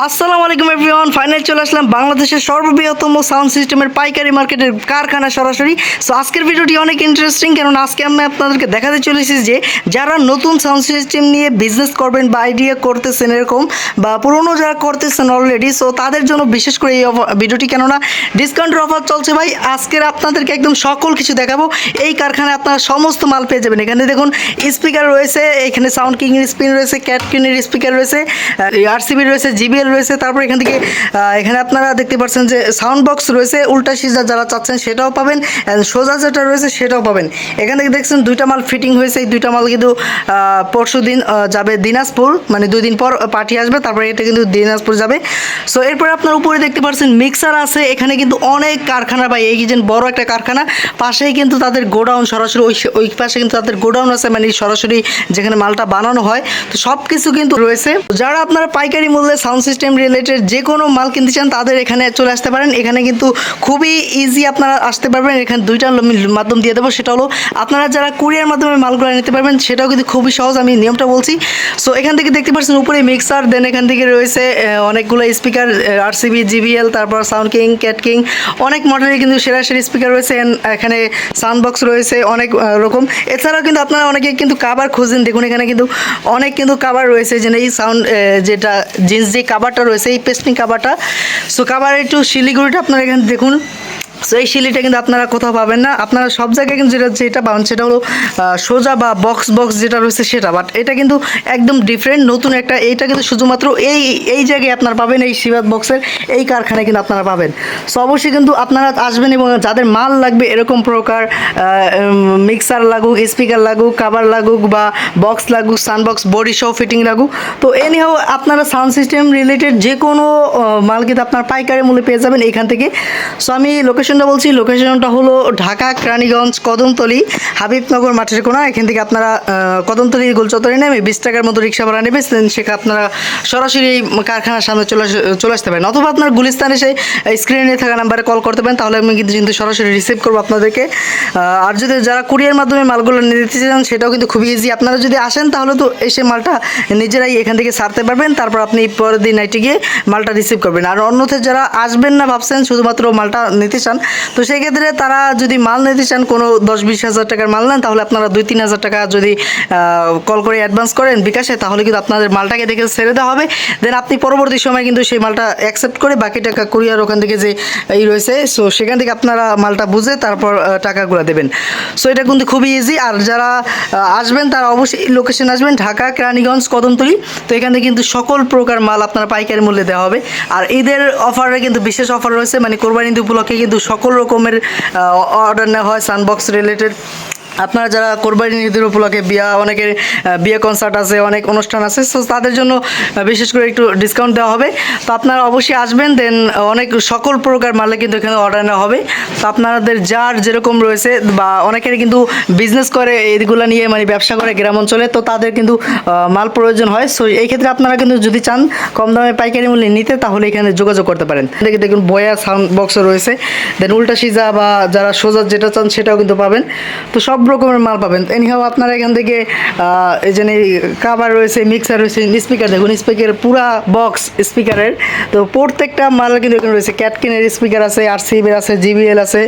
আসসালামু আলাইকুম everyone, final চলে আসলাম বাংলাদেশের সর্ববৃহত্তম সাউন্ড সিস্টেমের পাইকারি মার্কেটের কারখানা সরাসরি। সো আজকের ভিডিওটি অনেক ইন্টারেস্টিং, কারণ আজকে আমি আপনাদেরকে দেখাতে চলেছি যে যারা নতুন সাউন্ড সিস্টেম নিয়ে বিজনেস করবেন বা আইডিয়া করতেছেন এরকম, বা পুরনো যারা করতেছেন অলরেডি, সো তাদের জন্য বিশেষ করে এই ভিডিওটি, কেননা ডিসকাউন্টের অফার চলছে ভাই। আজকের আপনাদেরকে একদম সকল কিছু দেখাবো। এই কারখানায় আপনারা সমস্ত মাল পেয়ে যাবেন। এখানে দেখুন স্পিকার রয়েছে, এখানে সাউন্ড কিংয়ের স্পিন রয়েছে, ক্যাট কিংয়ের স্পিকার রয়েছে, আরসিবি রয়েছে, জিবিএল রয়েছে। তারপর এখান থেকে এখানে আপনারা দেখতে পাচ্ছেন যে সাউন্ড বক্স রয়েছে, উল্টা সিজা যারা চাচ্ছেন সেটাও পাবেন, সোজা যেটা রয়েছে সেটাও পাবেন। এখান থেকে দেখছেন দুইটা মাল ফিটিং হয়েছে। এই দুইটা মাল কিন্তু পরশু দিন যাবে দিনাজপুর, মানে 2 দিন পর পার্টি আসবে, তারপরে এটা কিন্তু দিনাজপুর যাবে। সো এরপর আপনার উপরে দেখতে পাচ্ছেন মিক্সার আছে। এখানে কিন্তু অনেক কারখানা বা এই যে বড় একটা কারখানা, পাশেই কিন্তু তাদের গোডাউন, সরাসরি ওই পাশে কিন্তু তাদের গোডাউন আছে, মানে সরাসরি যেখানে মালটা বানানো হয়। তো সব কিছু কিন্তু রয়েছে। যারা আপনারা পাইকারি মূল্যে সাউন্ড সিস্টেম রিলেটেড যে কোনো মাল কিনতে চান তাদের এখানে চলে আসতে পারেন। এখানে কিন্তু খুবই ইজি আপনারা আসতে পারবেন। এখানে দুইটা মাধ্যম দিয়ে দেবো, সেটা হলো আপনারা যারা কুরিয়ার মাধ্যমে মালগুলো নিতে পারবেন, সেটাও কিন্তু খুবই সহজ, আমি নিয়মটা বলছি। সো এখান থেকে দেখতে পাচ্ছেন উপরে মিক্সার, দেন এখান থেকে রয়েছে অনেকগুলো স্পিকার, আরসিবি, জিবিএল, তারপর সাউন্ড কিং, ক্যাট কিং, অনেক মডেলের কিন্তু সেরা স্পিকার রয়েছে। এখানে সাউন্ড বক্স রয়েছে অনেক রকম। এছাড়াও কিন্তু আপনারা অনেকে কিন্তু কাভার খুঁজেন, দেখুন এখানে কিন্তু অনেক কিন্তু কাভার রয়েছে, যে এই সাউন্ড যেটা জিন্স যে কাভারটা রয়েছে, এই পেস্টিং কাভারটা। সো কাভার একটু শিলিগুড়িটা আপনারা এখানে দেখুন। সো এই শিলিটা কিন্তু আপনারা কোথাও পাবেন না, আপনারা সব জায়গায় কিন্তু যেটা পাবেন সেটা হলো সোজা বা বক্স যেটা রয়েছে সেটা, বাট এটা কিন্তু একদম ডিফারেন্ট, নতুন একটা। এইটা কিন্তু শুধুমাত্র এই জায়গায় আপনারা পাবেন, এই শিবাদ বক্সের এই কারখানায় কিন্তু আপনারা পাবেন। সো অবশ্যই কিন্তু আপনারা আসবেন, এবং যাদের মাল লাগবে এরকম প্রকার মিক্সার লাগুক, স্পিকার লাগুক, কাভার লাগুক, বা বক্স লাগুক, সাউন্ড বক্স বডি সহ ফিটিং লাগুক, তো এনিহাও আপনারা সাউন্ড সিস্টেম রিলেটেড যে কোনো মাল কিন্তু আপনার পাইকারি মূল্যে পেয়ে যাবেন এইখান থেকে। সো আমি লোকেশনটা বলছি, লোকেশনটা হলো ঢাকা কেরানীগঞ্জ কদমতলী হাবিবনগর মাঠের কোনা। এখান থেকে আপনারা কদমতলী গোলচত্বরে নেমে 20 টাকার মতো রিক্সা ভাড়া নেবে, সেখানে আপনারা সরাসরি কারখানার সামনে চলে আসতে পারেন, অথবা আপনার গুলিস্তানে সেই স্ক্রিনে থাকা নাম্বারে কল করতে পারেন, তাহলে আমি কিন্তু সরাসরি রিসিভ করবো আপনাদেরকে। আর যদি যারা কুরিয়ার মাধ্যমে মালগুলো নিতে চান সেটাও কিন্তু খুবই ইজি। আপনারা যদি আসেন তাহলে তো এসে মালটা নিজেরাই এখান থেকে ছাড়তে পারবেন, তারপর আপনি পরের দিন নাইটে গিয়ে মালটা রিসিভ করবেন। আর অন্যথায় যারা আসবেন না ভাবছেন, শুধুমাত্র মালটা নিতে চান, তো সেই ক্ষেত্রে তারা যদি মাল নিতে চান, কোনো 10-20 হাজার টাকার মাল নেন, তাহলে আপনারা 2-3 হাজার টাকা যদি কল করে অ্যাডভান্স করেন বিকাশে, তাহলে কিন্তু আপনাদের মালটাকে দেখে ছেড়ে দেওয়া হবে। দেন আপনি পরবর্তী সময় কিন্তু সেই মালটা অ্যাকসেপ্ট করে বাকি টাকা কুরিয়ার ওখান থেকে যে এই রয়েছে, সো সেখান থেকে আপনারা মালটা বুঝে তারপর টাকাগুলো দেবেন। সো এটা কিন্তু খুবই ইজি। আর যারা আসবেন তারা অবশ্যই লোকেশন আসবেন ঢাকা কেরানীগঞ্জ কদমতলী। তো এখান থেকে কিন্তু সকল প্রকার মাল আপনারা পাইকারি মূল্যে দেওয়া হবে। আর ঈদের অফারে কিন্তু বিশেষ অফার রয়েছে, মানে কোরবানি ঈদ উপলক্ষে কিন্তু সকল রকমের অর্ডার নেওয়া হয় সাউন্ড রিলেটেড। আপনারা যারা কোরবানি ঈদের উপলক্ষে অনেকের বিয়ে কনসার্ট আছে, অনেক অনুষ্ঠান আছে, সো তাদের জন্য বিশেষ করে একটু ডিসকাউন্ট দেওয়া হবে। তো আপনারা অবশ্যই আসবেন, দেন অনেক সকল প্রকার মালে কিন্তু এখানে অর্ডার নেওয়া হবে। তো আপনাদের যার যেরকম রয়েছে, বা অনেকের কিন্তু বিজনেস করে এইগুলো নিয়ে, মানে ব্যবসা করে গ্রাম অঞ্চলে, তো তাদের কিন্তু মাল প্রয়োজন হয়। সো এই ক্ষেত্রে আপনারা কিন্তু যদি চান কম দামে পাইকারি মূল্যে নিতে, তাহলে এখানে যোগাযোগ করতে পারেন। দেখুন বয়া সাউন্ড বক্সও রয়েছে, দেন উল্টা সিজা বা যারা সোজা যেটা চান সেটাও কিন্তু পাবেন। তো সব রকমের মাল পাবেন। এনিহাও আপনারা এখান থেকে এই যে কাভার রয়েছে, মিক্সার রয়েছে, স্পিকার দেখুন, স্পিকার পুরা বক্স স্পিকারের। তো প্রত্যেকটা মাল কিন্তু এখানে রয়েছে। ক্যাটকিনের স্পিকার আছে, আরসিবির আছে, জিবিএল আছে,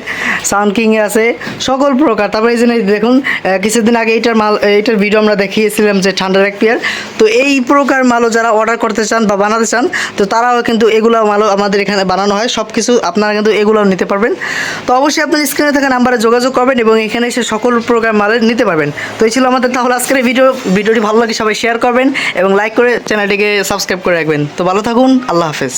সাউন্ড কিংয়ের আছে, সকল প্রকার। তারপরে এই যে দেখুন কিছুদিন আগে এইটার ভিডিও আমরা দেখিয়েছিলাম যে ঠান্ডার এক পেয়ার। তো এই প্রকার মালও যারা অর্ডার করতে চান বা বানাতে চান, তো তারাও কিন্তু এগুলো মালও আমাদের এখানে বানানো হয়। সব কিছু আপনারা কিন্তু এগুলোও নিতে পারবেন। তো অবশ্যই আপনার স্ক্রিনে থাকা নাম্বারে যোগাযোগ করবেন, এবং এখানে এসে সকল প্রকার মাল নিতে পারবেন। তো এই ছিল আমাদের তাহলে আজকের ভিডিওটি ভালো লাগে সবাই শেয়ার করবেন, এবং লাইক করে চ্যানেলটিকে সাবস্ক্রাইব করে রাখবেন। তো ভালো থাকুন, আল্লাহ হাফেজ।